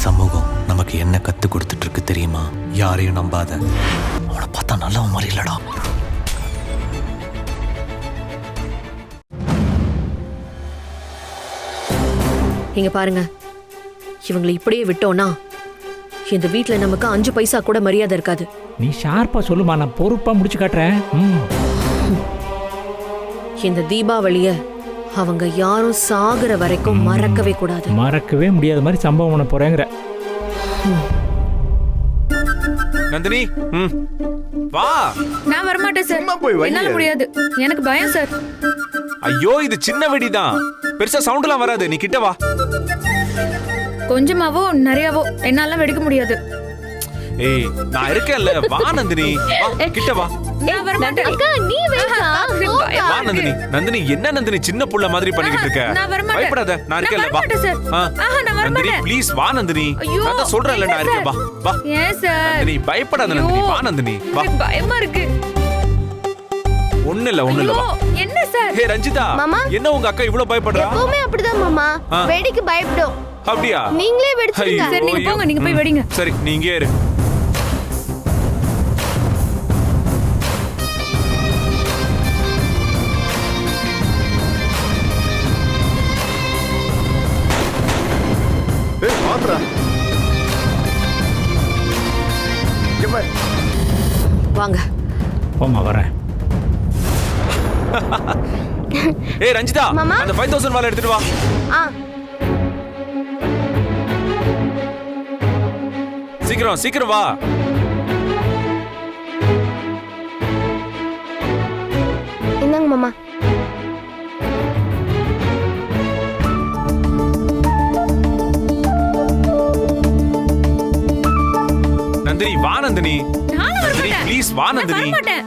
சமூகம் நமக்கு என்ன கத்து கொடுத்துட்டு இருக்கு தெரியுமா? யாரையும் நம்பாத. அவனை பார்த்தா நல்லவன் மாதிரி இல்லடா. இங்க பாருங்க, இவங்களை இப்படியே விட்டோம்னா இந்த வீட்ல நமக்கு 5 பைசா கூட மரியாதை இருக்காது. நீ ஷார்ப்பா சொல்லுமா, நான் பொறுப்பா முடிச்சு காட்டுறேன். இந்த தீபாவளிய அவங்க யாரும் சாகுற வரைக்கும் மறக்கவே கூடாது. மறக்கவே முடியாத மாதிரி சம்பவம் பண்ண போறேங்கிற. நந்தினி, வா. நான் வரமாட்டேன் சார். என்னால முடியாது, எனக்கு பயம் சார். ஐயோ, இது சின்ன வெடிதான், பெருசா சவுண்ட்லாம் வராது. நீ கிட்ட வா. கொஞ்சமாவோ நிறையாவோ என்னால வெடிக்க முடியாது. ஏய், நான் இருக்கேன்ல, வா நந்தினி, வா கிட்ட வா. நான் வரமாட்டேன். அக்கா நீ வேணா வா நந்தினி. நந்தினி, என்ன நந்தினி சின்ன புள்ள மாதிரி பண்ணிக்கிட்டு இருக்க? நான் வரமாட்டேன். பயப்படாத, நான் இருக்கேன்ல, வா. நான் நந்தினி வரமாட்டேன். ப்ளீஸ் வா நந்தினி. நான் தான் சொல்றேன்ல, நான் இருக்கேன், வா வா. ஏன் சார்? நந்தினி பயப்படாத நந்தினி, வா நந்தினி, வா. எனக்கு பயமா இருக்கு. ஒண்ணு இல்ல வா. என்ன சார்? ஹே ரஞ்சிதா, என்ன உங்க அக்கா இவ்ளோ பயப்படுறா? எப்பவுமே அப்படிதான் மாமா, வெடிக்கு பயப்படும். அப்படியா? நீங்களே வெடிச்சிடுங்க. சரி நீங்க போங்க, நீங்க போய் வெடிங்க. சரி நீங்க இரு. ஏய் மாத்ரா, வாங்க. போமா வரேன். ஏய் ரஞ்சிதா, அந்த 5000 வால எடுத்துட்டு வா. சீக்கிரம் சீக்கிரம் வா. இந்தாங்க மாமா. நந்தினி வா நந்தினி. நந்தினி ப்ளீஸ் வா நந்தினி. வரமாட்டேன்.